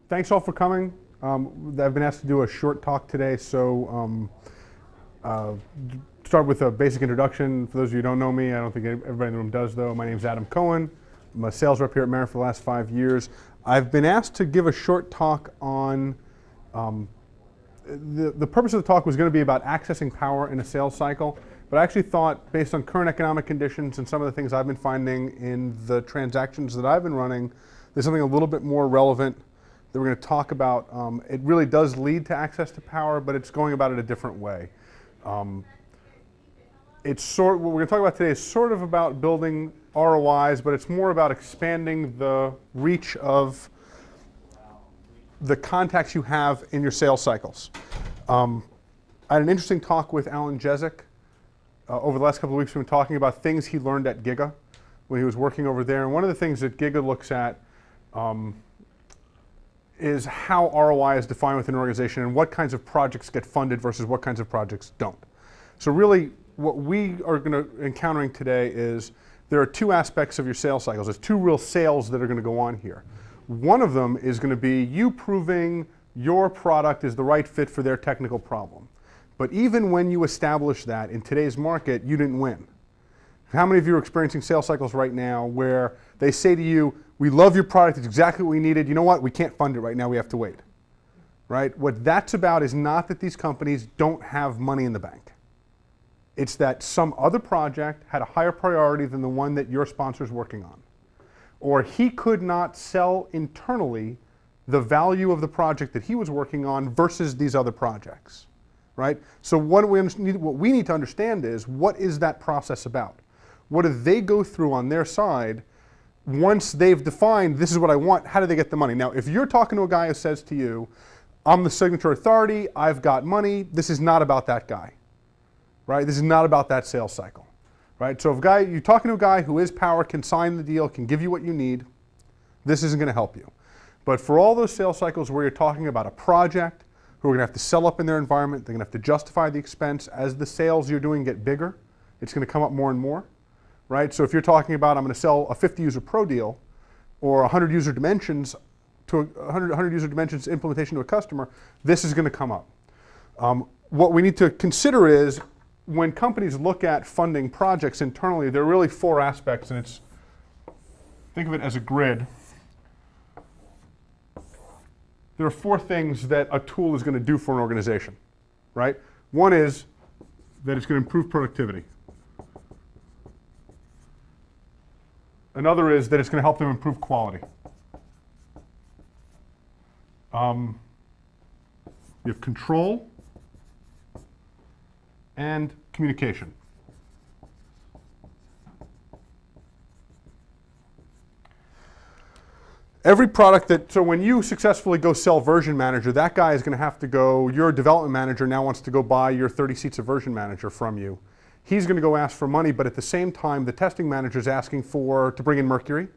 Thanks all for coming. I've been asked to do a short talk today, so start with a basic introduction. For those of you who don't know me, I don't think everybody in the room does though. My name is Adam Cohen. I'm a sales rep here at Merant for the last 5 years. I've been asked to give a short talk on, the purpose of the talk was going to be about accessing power in a sales cycle, but I actually thought, based on current economic conditions and some of the things I've been finding in the transactions that I've been running, there's something a little bit more relevant that we're going to talk about. It really does lead to access to power, but it's going about it a different way. What we're going to talk about today is sort of about building ROIs, but it's more about expanding the reach of the contacts you have in your sales cycles. I had an interesting talk with Alan Jezik. Over the last couple of weeks, we've been talking about things he learned at Giga when he was working over there. And one of the things that Giga looks at is how ROI is defined within an organization and what kinds of projects get funded versus what kinds of projects don't. So really, what we are encountering today is there are two aspects of your sales cycles. There's two real sales that are going to go on here. One of them is going to be you proving your product is the right fit for their technical problem. But even when you establish that in today's market, you didn't win. How many of you are experiencing sales cycles right now where they say to you, we love your product, it's exactly what we needed, you know what, we can't fund it right now, we have to wait. Right? What that's about is not that these companies don't have money in the bank. It's that some other project had a higher priority than the one that your sponsor is working on. Or he could not sell internally the value of the project that he was working on versus these other projects. Right? So what we need to understand is, what is that process about? What do they go through on their side? Once they've defined, this is what I want, how do they get the money? Now, if you're talking to a guy who says to you, I'm the signature authority, I've got money, this is not about that guy. Right? This is not about that sales cycle. Right? So if you're talking to a guy who is power, can sign the deal, can give you what you need, this isn't going to help you. But for all those sales cycles where you're talking about a project, who are going to have to sell up in their environment, they're going to have to justify the expense. As the sales you're doing get bigger, it's going to come up more and more. Right? So if you're talking about, I'm going to sell a 50 user pro deal or 100 user dimensions to 100 user dimensions implementation to a customer, this is going to come up. What we need to consider is, when companies look at funding projects internally, there are really four aspects, and think of it as a grid. There are four things that a tool is going to do for an organization, right? One is that it's going to improve productivity. Another is that it's going to help them improve quality. You have control and communication. Every product so when you successfully go sell Version Manager, that guy is going to have to go, your development manager now wants to go buy your 30 seats of Version Manager from you. He's going to go ask for money, but at the same time, the testing manager is asking to bring in Mercury.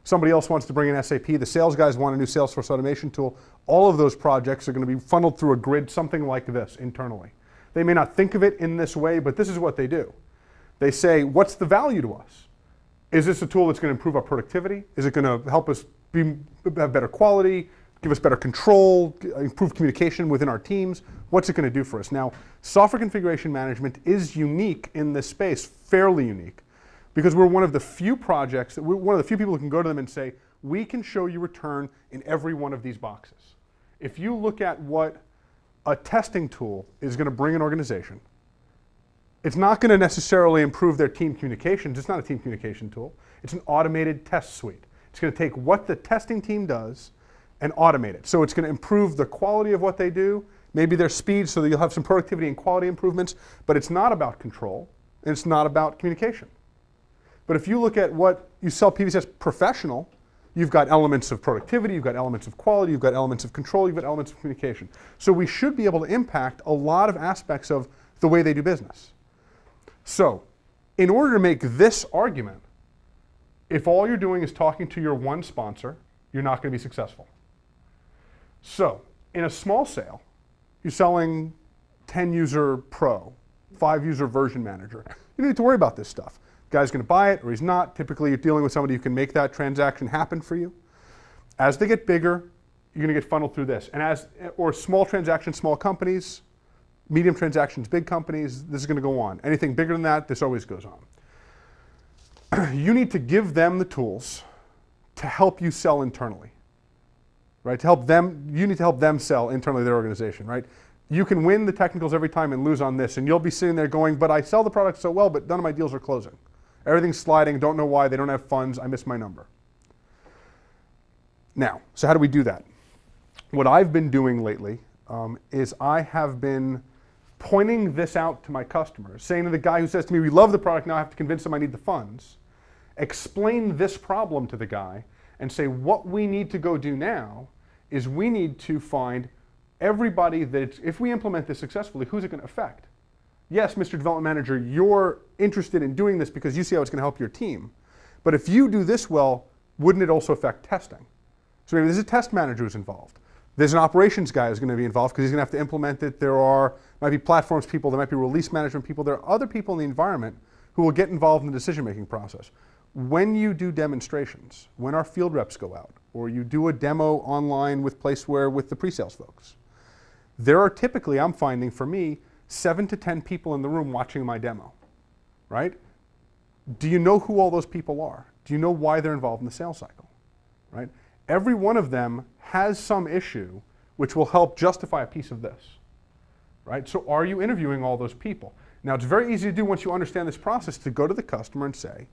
Somebody else wants to bring in SAP. The sales guys want a new Salesforce automation tool. All of those projects are going to be funneled through a grid, something like this internally. They may not think of it in this way, but this is what they do. They say, what's the value to us? Is this a tool that's going to improve our productivity? Is it going to help us have better quality, give us better control, improve communication within our teams? What's it going to do for us? Now, software configuration management is unique in this space, fairly unique, because we're one of the few projects, we're one of the few people who can go to them and say, we can show you return in every one of these boxes. If you look at what a testing tool is going to bring an organization, it's not going to necessarily improve their team communications. It's not a team communication tool. It's an automated test suite. It's going to take what the testing team does and automate it. So it's going to improve the quality of what they do, maybe their speed, so that you'll have some productivity and quality improvements, but it's not about control, and it's not about communication. But if you look at what you sell PVC as professional, you've got elements of productivity, you've got elements of quality, you've got elements of control, you've got elements of communication. So we should be able to impact a lot of aspects of the way they do business. So in order to make this argument, if all you're doing is talking to your one sponsor, you're not going to be successful. So in a small sale, you're selling 10 user pro, 5 user version manager. You don't need to worry about this stuff. The guy's going to buy it or he's not. Typically you're dealing with somebody who can make that transaction happen for you. As they get bigger, you're going to get funneled through this. Or small transactions, small companies, medium transactions, big companies, this is going to go on. Anything bigger than that, this always goes on. You need to give them the tools to help you sell internally, right? You need to help them sell internally their organization, right? You can win the technicals every time and lose on this, and you'll be sitting there going, but I sell the product so well, but none of my deals are closing. Everything's sliding, don't know why, they don't have funds, I missed my number. Now, so how do we do that? What I've been doing lately is I have been pointing this out to my customers, saying to the guy who says to me, we love the product, now I have to convince him I need the funds, explain this problem to the guy and say what we need to go do now is we need to find everybody that, if we implement this successfully, who's it going to affect? Yes, Mr. Development Manager, you're interested in doing this because you see how it's going to help your team. But if you do this well, wouldn't it also affect testing? So maybe there's a test manager who's involved. There's an operations guy who's going to be involved because he's going to have to implement it. Might be platforms people, there might be release management people. There are other people in the environment who will get involved in the decision-making process. When you do demonstrations, when our field reps go out, or you do a demo online with Placeware with the pre-sales folks, there are typically, I'm finding for me, 7 to 10 people in the room watching my demo, right? Do you know who all those people are? Do you know why they're involved in the sales cycle, right? Every one of them has some issue which will help justify a piece of this, right? So are you interviewing all those people? Now it's very easy to do once you understand this process to go to the customer and say,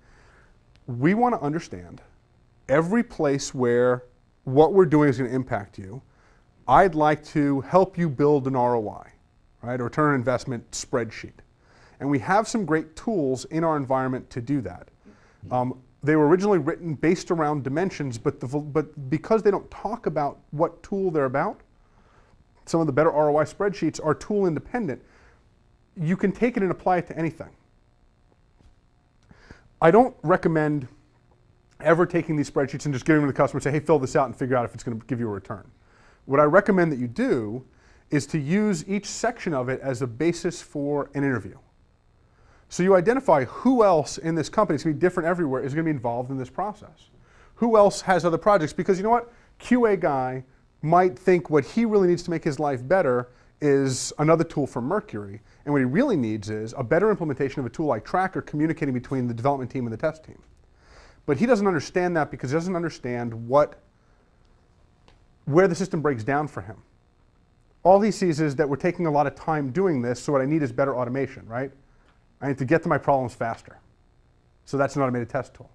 we want to understand every place where what we're doing is going to impact you. I'd like to help you build an ROI, right? Or return on investment spreadsheet. And we have some great tools in our environment to do that. They were originally written based around dimensions, but because they don't talk about what tool they're about, some of the better ROI spreadsheets are tool independent. You can take it and apply it to anything. I don't recommend ever taking these spreadsheets and just giving them to the customer and say, hey, fill this out and figure out if it's going to give you a return. What I recommend that you do is to use each section of it as a basis for an interview. So you identify who else in this company, it's going to be different everywhere, is going to be involved in this process. Who else has other projects? Because you know what? QA guy might think what he really needs to make his life better is another tool from Mercury. And what he really needs is a better implementation of a tool like Tracker communicating between the development team and the test team. But he doesn't understand that because he doesn't understand where the system breaks down for him. All he sees is that we're taking a lot of time doing this, so what I need is better automation, right? I need to get to my problems faster. So that's an automated test tool.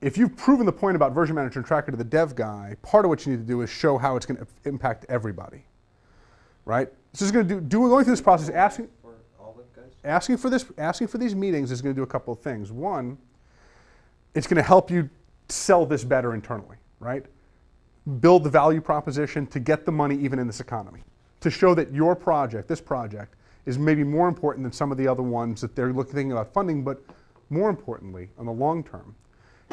If you've proven the point about version manager and Tracker to the dev guy, part of what you need to do is show how it's going to impact everybody, right? So it's going to going through this process, asking for these meetings is going to do a couple of things. One, it's going to help you sell this better internally, right? Build the value proposition to get the money even in this economy, to show that your project, this project, is maybe more important than some of the other ones that they're thinking about funding, but more importantly, on the long term,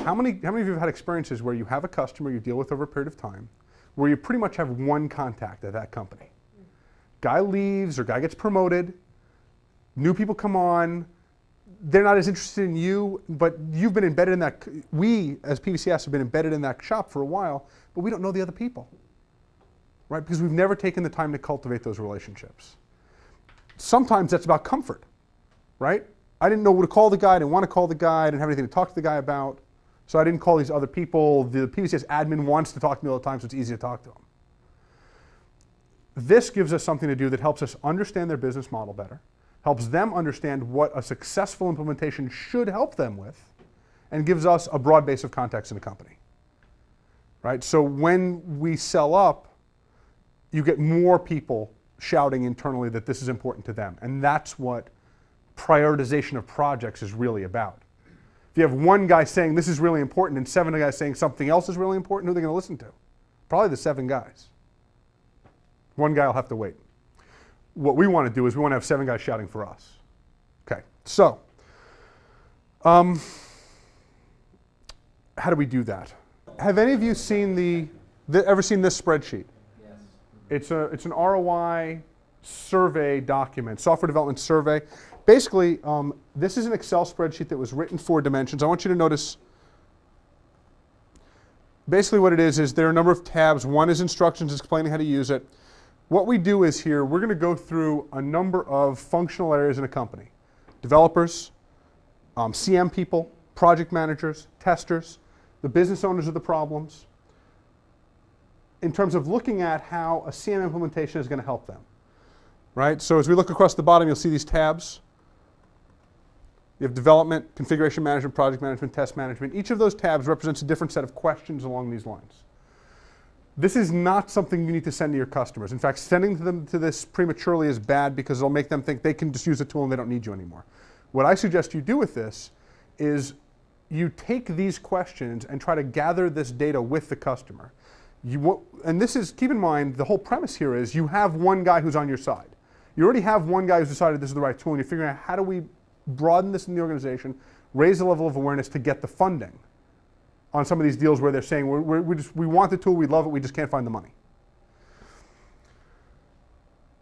how many of you have had experiences where you have a customer you deal with over a period of time, where you pretty much have one contact at that company? Guy leaves or guy gets promoted, new people come on, they're not as interested in you, but you've been embedded in that, we as PVCS have been embedded in that shop for a while, but we don't know the other people, right? Because we've never taken the time to cultivate those relationships. Sometimes that's about comfort, right? I didn't know what to call the guy, I didn't want to call the guy, I didn't have anything to talk to the guy about, so I didn't call these other people. The PVCS admin wants to talk to me all the time, so it's easy to talk to him. This gives us something to do that helps us understand their business model better, helps them understand what a successful implementation should help them with, and gives us a broad base of contacts in the company, right? So when we sell up, you get more people shouting internally that this is important to them. And that's what prioritization of projects is really about. If you have one guy saying this is really important and 7 guys saying something else is really important, who are they going to listen to? Probably the 7 guys. One guy will have to wait. What we want to do is we want to have 7 guys shouting for us. Okay, so how do we do that? Have any of you seen ever seen this spreadsheet? It's an ROI survey document, software development survey. Basically, this is an Excel spreadsheet that was written for dimensions. I want you to notice Basically what it is there are a number of tabs. One is instructions explaining how to use it. What we do is here, we're going to go through a number of functional areas in a company. Developers, CM people, project managers, testers, the business owners of the problems, in terms of looking at how a CM implementation is going to help them. Right? So as we look across the bottom, you'll see these tabs. You have development, configuration management, project management, test management. Each of those tabs represents a different set of questions along these lines. This is not something you need to send to your customers. In fact, sending them to this prematurely is bad because it'll make them think they can just use the tool and they don't need you anymore. What I suggest you do with this is you take these questions and try to gather this data with the customer. And this is, keep in mind, the whole premise here is you have one guy who's on your side. You already have one guy who's decided this is the right tool, and you're figuring out how do we broaden this in the organization, raise the level of awareness to get the funding on some of these deals where they're saying, we want the tool, we love it, we just can't find the money.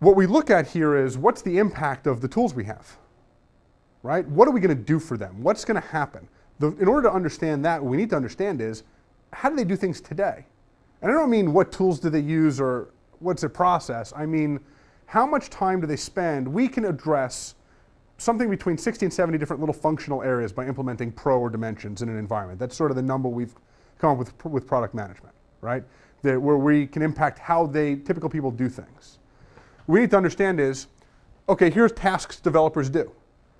What we look at here is what's the impact of the tools we have, right? What are we going to do for them? What's going to happen? In order to understand that, what we need to understand is how do they do things today? And I don't mean what tools do they use or what's their process. I mean, how much time do they spend? We can address something between 60 and 70 different little functional areas by implementing pro or dimensions in an environment. That's sort of the number we've come up with product management, right? Where we can impact how typical people do things. What we need to understand is, okay, here's tasks developers do,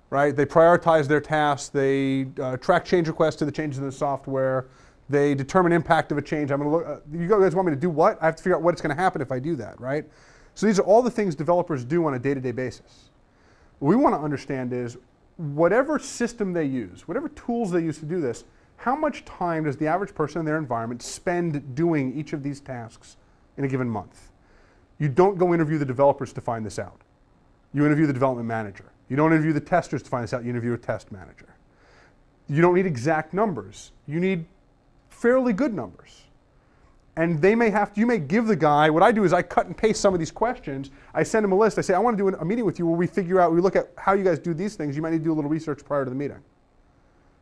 right? They prioritize their tasks, they track change requests to the changes in the software, they determine impact of a change. I'm going to look, you guys want me to do what? I have to figure out what's going to happen if I do that, right? So these are all the things developers do on a day-to-day basis. What we want to understand is whatever system they use, whatever tools they use to do this, how much time does the average person in their environment spend doing each of these tasks in a given month? You don't go interview the developers to find this out. You interview the development manager. You don't interview the testers to find this out. You interview a test manager. You don't need exact numbers. You need fairly good numbers. And you may give the guy, what I do is I cut and paste some of these questions. I send him a list. I say, I want to do a meeting with you where we look at how you guys do these things. You might need to do a little research prior to the meeting.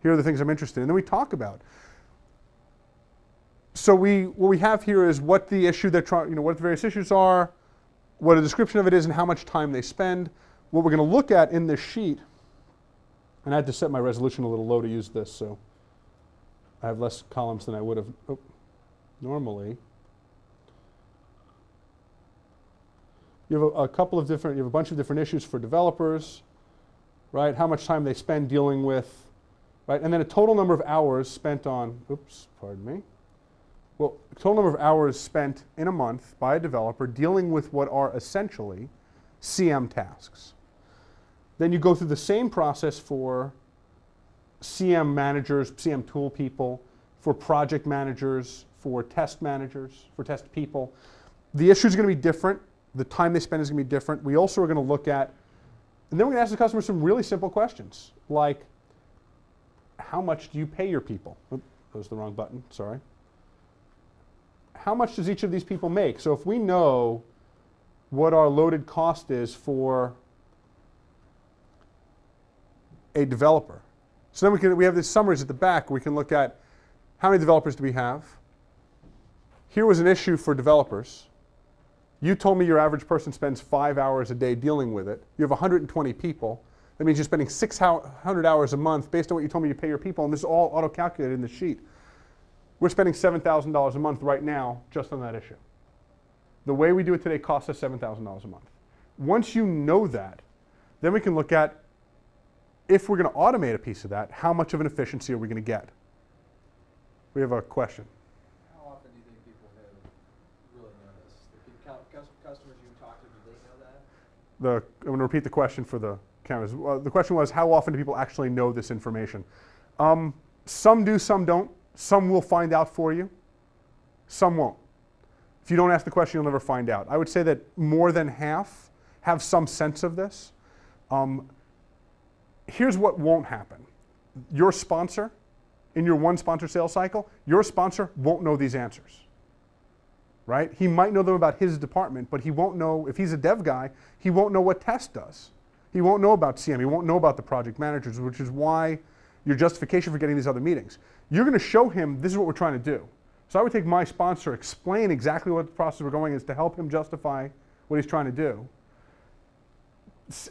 Here are the things I'm interested in. And then we talk about. So what we have here is what the issue they're trying, what the various issues are, what a description of it is, and how much time they spend. What we're going to look at in this sheet, and I had to set my resolution a little low to use this, so I have less columns than I would have. Normally, you have a bunch of different issues for developers, right? How much time they spend dealing with, right? And then a total number of hours spent on, well, total number of hours spent in a month by a developer dealing with what are essentially CM tasks. Then you go through the same process for CM managers, CM tool people, for project managers, for test managers, for test people. The issue is going to be different. The time they spend is going to be different. We also are going to look at, and then we're going to ask the customer some really simple questions, like, how much do you pay your people? Oops, that was the wrong button, sorry. How much does each of these people make? So if we know what our loaded cost is for a developer, so then we have these summaries at the back where we can look at how many developers do we have? Here was an issue for developers. You told me your average person spends 5 hours a day dealing with it. You have 120 people. That means you're spending 600 hours a month based on what you told me you pay your people, and this is all auto-calculated in the sheet. We're spending $7,000 a month right now just on that issue. The way we do it today costs us $7,000 a month. Once you know that, then we can look at, if we're going to automate a piece of that, how much of an efficiency are we going to get? We have a question. How often do you think people have really know this? The customers you talk to, do they know that? I'm going to repeat the question for the cameras. The question was, how often do people actually know this information? Some do, some don't. Some will find out for you. Some won't. If you don't ask the question, you'll never find out. I would say that more than half have some sense of this. Here's what won't happen. Your sponsor, in your one sponsor sales cycle, your sponsor won't know these answers, right? He might know them about his department, but he won't know, if he's a dev guy, he won't know what test does. He won't know about CM, he won't know about the project managers, which is why your justification for getting these other meetings. You're going to show him, this is what we're trying to do. So I would take my sponsor, explain exactly what the process we're going is to help him justify what he's trying to do,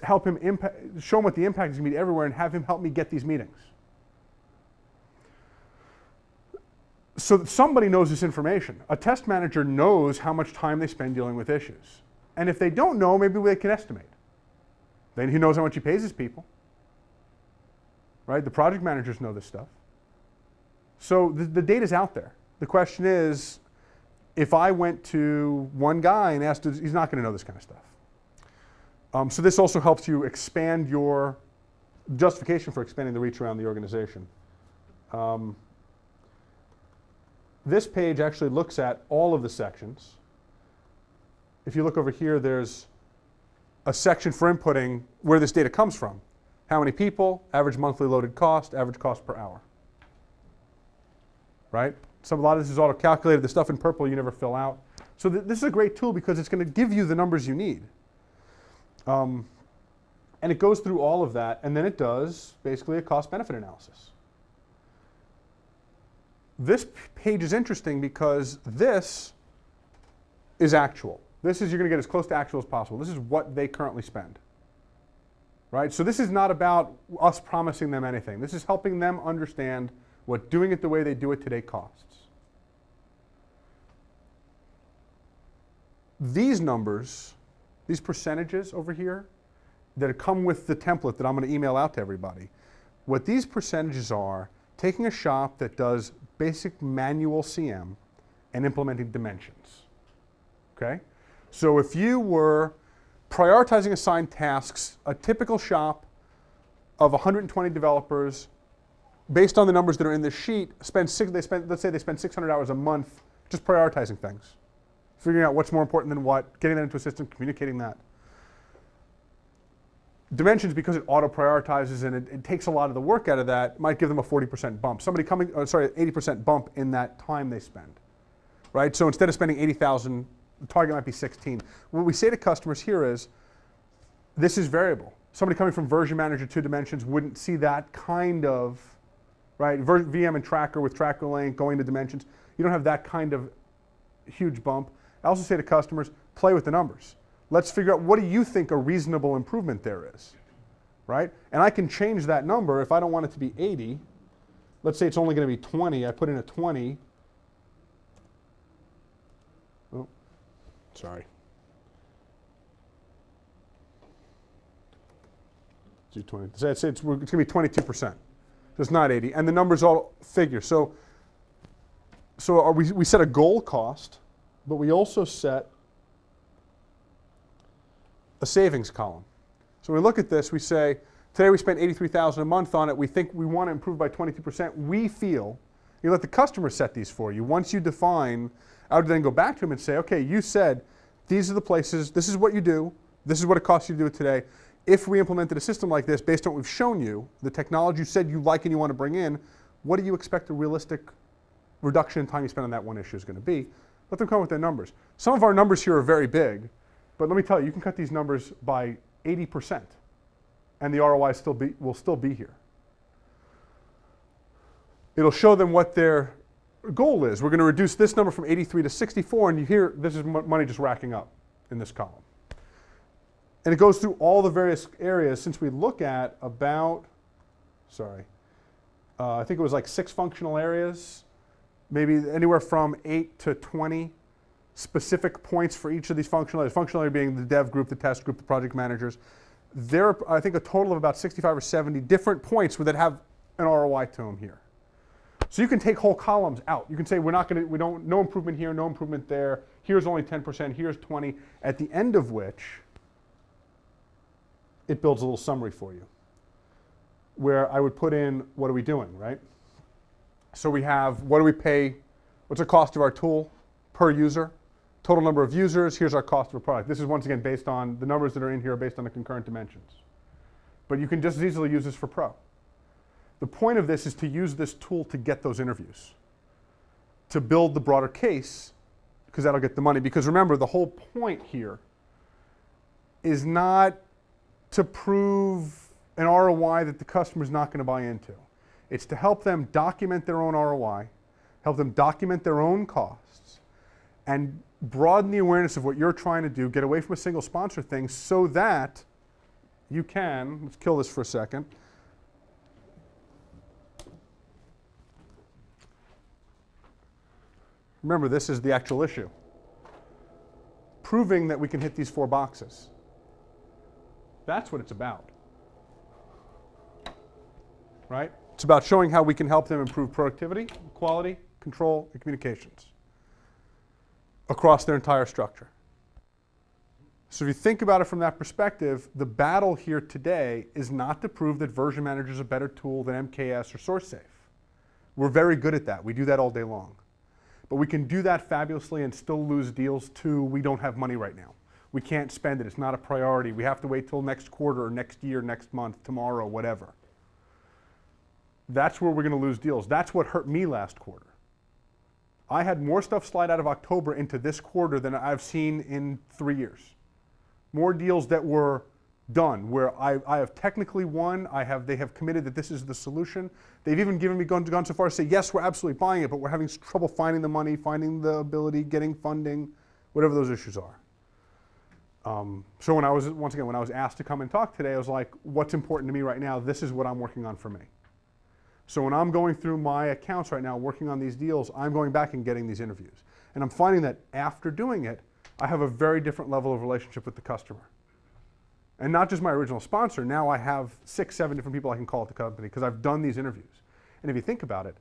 help him show him what the impact is going to be everywhere, and have him help me get these meetings. So that somebody knows this information. A test manager knows how much time they spend dealing with issues. And if they don't know, maybe they can estimate. Then he knows how much he pays his people. Right? The project managers know this stuff. So the data's out there. The question is, if I went to one guy and asked, he's not going to know this kind of stuff. So this also helps you expand your justification for expanding the reach around the organization. This page actually looks at all of the sections. If you look over here, there's a section for inputting where this data comes from. How many people, average monthly loaded cost, average cost per hour. Right? So a lot of this is auto-calculated. The stuff in purple you never fill out. So this is a great tool because it's going to give you the numbers you need. And it goes through all of that, and then it does basically a cost-benefit analysis. This page is interesting because this is actual. This is, you're going to get as close to actual as possible. This is what they currently spend. Right? So this is not about us promising them anything. This is helping them understand what doing it the way they do it today costs. These numbers, these percentages over here, that come with the template that I'm going to email out to everybody, what these percentages are, taking a shop that does basic manual CM and implementing dimensions. Okay? So if you were prioritizing assigned tasks, a typical shop of 120 developers, based on the numbers that are in this sheet, let's say they spend 600 hours a month just prioritizing things, figuring out what's more important than what, getting that into a system, communicating that. Dimensions, because it auto-prioritizes and it takes a lot of the work out of that, might give them a 40% bump. 80% bump in that time they spend. Right? So instead of spending 80,000, the target might be 16. What we say to customers here is, this is variable. Somebody coming from version manager to dimensions wouldn't see that kind of, right? VM and tracker with tracker link going to dimensions. You don't have that kind of huge bump. I also say to customers, play with the numbers. Let's figure out, what do you think a reasonable improvement there is, right? And I can change that number if I don't want it to be 80. Let's say it's only going to be 20. I put in a 20. Oh, sorry. Do 20. Let's say it's going to be 22%. So it's not 80. And the numbers all figure. So we set a goal cost, but we also set a savings column. So when we look at this, we say, today we spent $83,000 a month on it. We think we want to improve by 22%. We feel, you let the customer set these for you. Once you define, I would then go back to him and say, okay, you said these are the places, this is what you do, this is what it costs you to do it today. If we implemented a system like this, based on what we've shown you, the technology you said you like and you want to bring in, what do you expect a realistic reduction in time you spend on that one issue is going to be? Let them come with their numbers. Some of our numbers here are very big, but let me tell you, you can cut these numbers by 80%, and the ROI will still be here. It'll show them what their goal is. We're going to reduce this number from 83 to 64, and you hear this is money just racking up in this column. And it goes through all the various areas. Since we look at about, I think it was like 6 functional areas, maybe anywhere from 8 to 20 specific points for each of these functional areas. Functional area being the dev group, the test group, the project managers. There are, I think, a total of about 65 or 70 different points that have an ROI to them here. So you can take whole columns out. You can say no improvement here, no improvement there. Here's only 10%, here's 20. At the end of which, it builds a little summary for you, where I would put in, what are we doing, right? So we have, what do we pay, what's the cost of our tool per user? Total number of users, here's our cost of a product. This is once again based on, the numbers that are in here are based on the concurrent dimensions. But you can just as easily use this for pro. The point of this is to use this tool to get those interviews, to build the broader case, because that'll get the money. Because remember, the whole point here is not to prove an ROI that the customer's not going to buy into. It's to help them document their own ROI help them document their own costs, and broaden the awareness of what you're trying to do, get away from a single sponsor thing so that you can, let's kill this for a second. Remember, this is the actual issue. Proving that we can hit these 4 boxes. That's what it's about. Right? It's about showing how we can help them improve productivity, quality, control, and communications across their entire structure. So if you think about it from that perspective, the battle here today is not to prove that Version Manager is a better tool than MKS or SourceSafe. We're very good at that. We do that all day long. But we can do that fabulously and still lose deals to we don't have money right now. We can't spend it. It's not a priority. We have to wait till next quarter or next year, next month, tomorrow, whatever. That's where we're going to lose deals. That's what hurt me last quarter. I had more stuff slide out of October into this quarter than I've seen in 3 years. More deals that were done, where I have technically won, they have committed that this is the solution. They've even gone so far as to say, yes, we're absolutely buying it, but we're having trouble finding the money, finding the ability, getting funding, whatever those issues are. So when I was asked to come and talk today, I was like, what's important to me right now? This is what I'm working on for me. So when I'm going through my accounts right now, working on these deals, I'm going back and getting these interviews. And I'm finding that after doing it, I have a very different level of relationship with the customer. And not just my original sponsor, now I have 6, 7 different people I can call at the company because I've done these interviews. And if you think about it,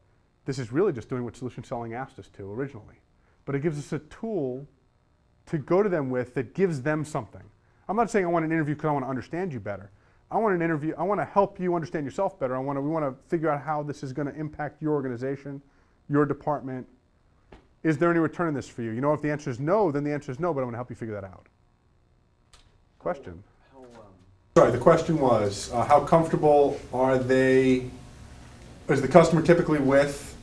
this is really just doing what solution selling asked us to originally. But it gives us a tool to go to them with that gives them something. I'm not saying I want an interview because I want to understand you better. I want an interview, I want to help you understand yourself better. We want to figure out how this is going to impact your organization, your department. Is there any return in this for you? You know, if the answer is no, then the answer is no, but I want to help you figure that out. Question? Sorry, the question was, how comfortable is the customer typically with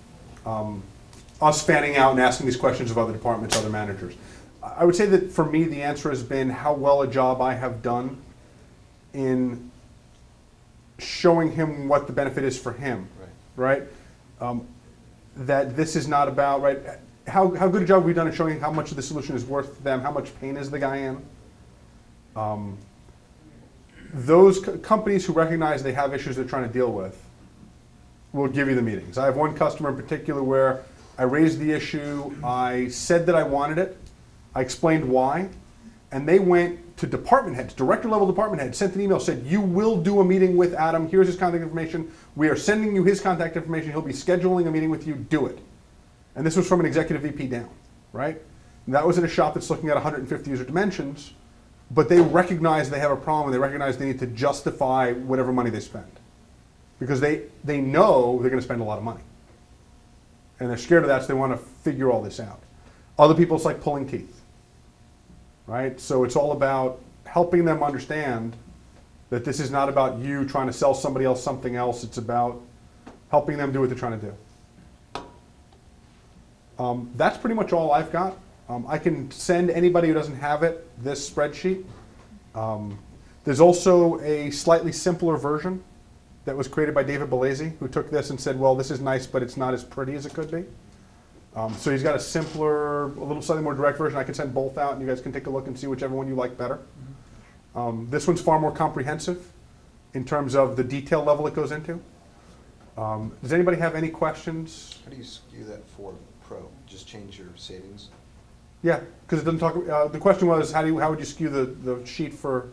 us fanning out and asking these questions of other departments, other managers? I would say that for me, the answer has been how well a job I have done in showing him what the benefit is for him, right? That this is not about, right, how good a job have we done in showing how much of the solution is worth them, how much pain is the guy in? Those companies who recognize they have issues they're trying to deal with will give you the meetings. I have one customer in particular where I raised the issue, I said that I wanted it, I explained why, and they went to department heads, director level department heads, sent an email, said, you will do a meeting with Adam, here's his contact information, we are sending you his contact information, he'll be scheduling a meeting with you, do it. And this was from an executive VP down, right? And that was in a shop that's looking at 150 user dimensions, but they recognize they have a problem and they recognize they need to justify whatever money they spend. Because they know they're going to spend a lot of money. And they're scared of that, so they want to figure all this out. Other people, it's like pulling teeth, right? So it's all about helping them understand that this is not about you trying to sell somebody else something else. It's about helping them do what they're trying to do. That's pretty much all I've got. I can send anybody who doesn't have it this spreadsheet. There's also a slightly simpler version that was created by David Bellesi, who took this and said, well, this is nice, but it's not as pretty as it could be. So he's got a simpler, a little slightly more direct version. I can send both out, and you guys can take a look and see whichever one you like better. This one's far more comprehensive in terms of the detail level it goes into. Does anybody have any questions? How do you skew that for Pro? Just change your savings? Yeah, because it doesn't talk. The question was, how would you skew the sheet for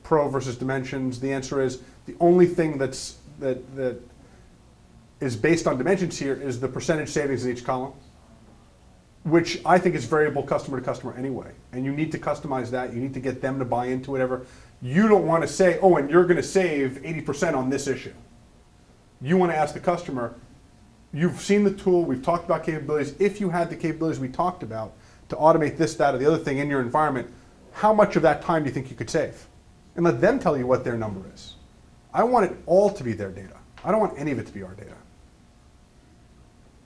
Pro versus Dimensions? The answer is the only thing that is based on Dimensions here is the percentage savings in each column, which I think is variable customer to customer anyway. And you need to customize that. You need to get them to buy into whatever. You don't want to say, oh, and you're going to save 80% on this issue. You want to ask the customer, you've seen the tool, we've talked about capabilities. If you had the capabilities we talked about to automate this, that, or the other thing in your environment, how much of that time do you think you could save? And let them tell you what their number is. I want it all to be their data. I don't want any of it to be our data.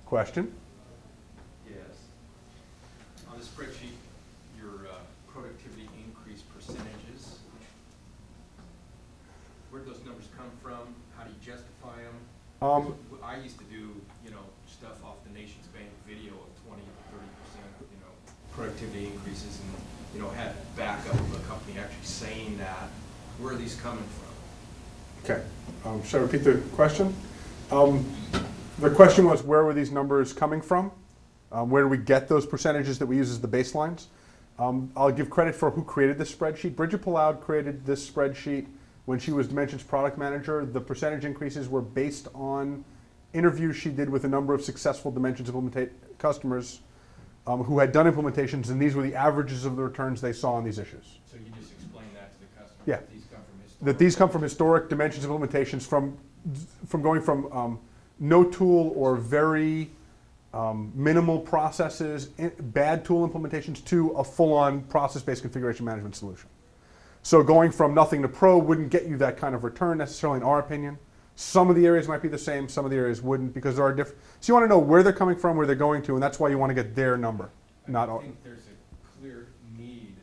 Question? Yes. On the spreadsheet, your productivity increase percentages, where do those numbers come from? How do you justify them? I I used to do, stuff off the Nation's Bank video of 20, 30%, productivity increases, and, had backup of a company actually saying that. Where are these coming from? Okay, should I repeat the question? The question was, where were these numbers coming from? Where do we get those percentages that we use as the baselines? I'll give credit for who created this spreadsheet. Bridget Pallad created this spreadsheet when she was Dimensions product manager. The percentage increases were based on interviews she did with a number of successful Dimensions customers who had done implementations, and these were the averages of the returns they saw on these issues. So you just explain that to the customer? Yeah. That these come from historical? That these come from historic Dimensions implementations from going from no tool or very minimal processes, bad tool implementations, to a full-on process-based configuration management solution. So going from nothing to pro wouldn't get you that kind of return necessarily in our opinion. Some of the areas might be the same, some of the areas wouldn't, because there are different. So you want to know where they're coming from, where they're going to, and that's why you want to get their number, not I our. think there's a clear need.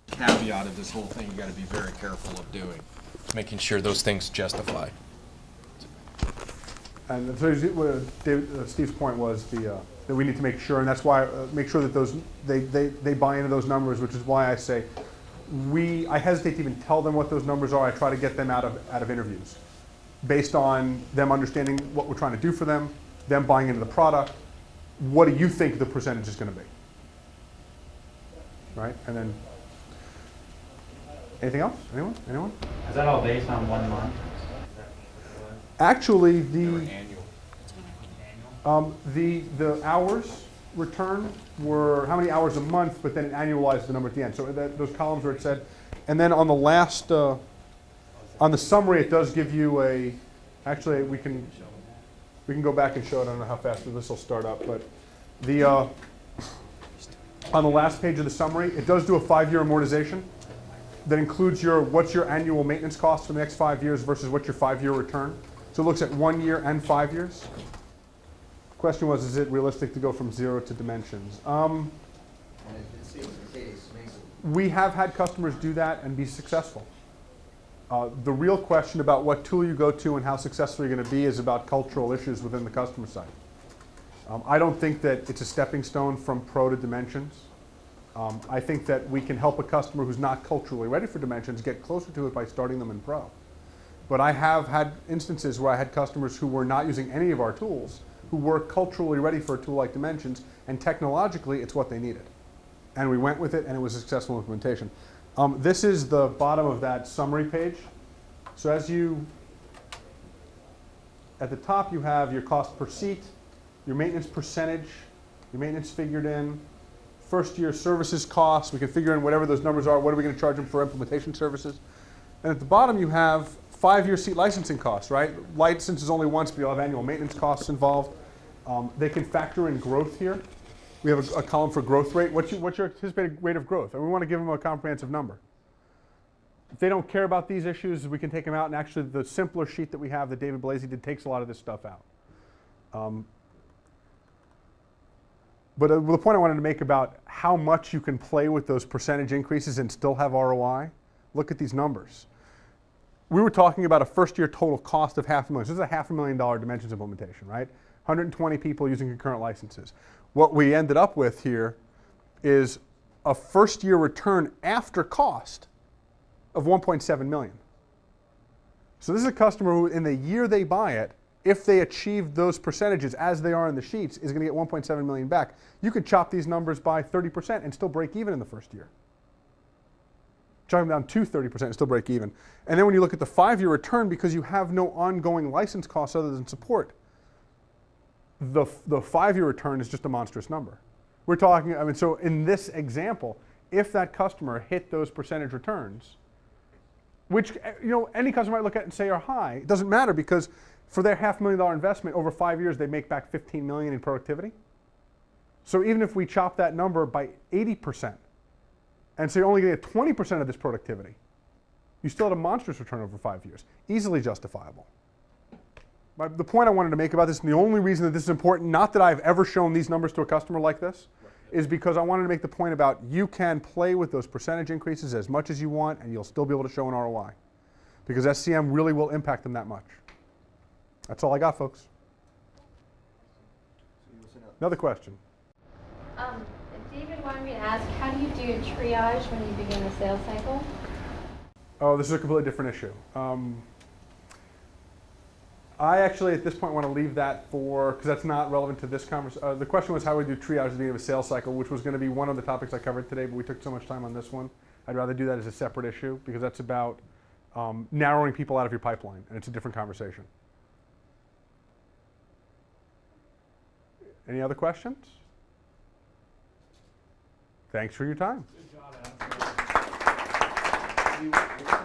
Caveat of this whole thing you got to be very careful of doing, making sure those things justify. And so Steve's point was that we need to make sure, and that's why make sure that those they buy into those numbers, which is why I say I hesitate to even tell them what those numbers are. I try to get them out of interviews, based on them understanding what we're trying to do for them buying into the product. What do you think the percentage is going to be? Right, and then anything else? Anyone? Is that all based on 1 month? Actually, They're annual. the hours return were how many hours a month, but then it annualized the number at the end. So those columns where it said, and then on the last, on the summary, it does give you a. Actually, we can go back and show it. I don't know how fast this will start up, but the on the last page of the summary, it does do a 5-year amortization that includes what's your annual maintenance cost for the next 5 years versus what's your 5-year return. So it looks at 1 year and 5 years. Question was, is it realistic to go from 0 to Dimensions? And if it seems the case, makes it. We have had customers do that and be successful. The real question about what tool you go to and how successful you're going to be is about cultural issues within the customer side. I don't think that it's a stepping stone from Pro to Dimensions. I think that we can help a customer who's not culturally ready for Dimensions get closer to it by starting them in Pro. But I have had instances where I had customers who were not using any of our tools, who were culturally ready for a tool like Dimensions, and technologically it's what they needed. And we went with it, and it was a successful implementation. This is the bottom of that summary page. So at the top you have your cost per seat, your maintenance percentage, your maintenance figured in, first year services costs, we can figure in whatever those numbers are, what are we going to charge them for implementation services. And at the bottom you have 5-year seat licensing costs, right? License is only once, but you'll have annual maintenance costs involved. They can factor in growth here. We have a column for growth rate. What's your anticipated rate of growth? And we want to give them a comprehensive number. If they don't care about these issues, we can take them out. And actually, the simpler sheet that we have that David Blasey did takes a lot of this stuff out. But the point I wanted to make about how much you can play with those percentage increases and still have ROI, look at these numbers. We were talking about a first-year total cost of $500,000. This is a $500,000 Dimensions implementation, right? 120 people using concurrent licenses. What we ended up with here is a first-year return after cost of $1.7 million. So this is a customer who, in the year they buy it, if they achieve those percentages as they are in the sheets, is going to get $1.7 million back. You could chop these numbers by 30% and still break even in the first year. Chop them down to 30% and still break even. And then when you look at the 5-year return, because you have no ongoing license costs other than support, the 5-year return is just a monstrous number. We're talking, so in this example, if that customer hit those percentage returns, which any customer might look at and say are high, it doesn't matter because for their $500,000 investment over 5 years, they make back $15 million in productivity. So even if we chop that number by 80%, and so you're only going to get 20% of this productivity, you still had a monstrous return over 5 years, easily justifiable. The point I wanted to make about this, and the only reason that this is important, not that I've ever shown these numbers to a customer like this, is because I wanted to make the point about you can play with those percentage increases as much as you want, and you'll still be able to show an ROI. Because SCM really will impact them that much. That's all I got, folks. Another question. David wanted me to ask, how do you do triage when you begin the sales cycle? Oh, this is a completely different issue. I actually, at this point, want to leave that for, because that's not relevant to this conversation. The question was how we do triage at the beginning of a sales cycle, which was going to be one of the topics I covered today, but we took so much time on this one. I'd rather do that as a separate issue, because that's about narrowing people out of your pipeline, and it's a different conversation. Any other questions? Thanks for your time. Good job, Adam.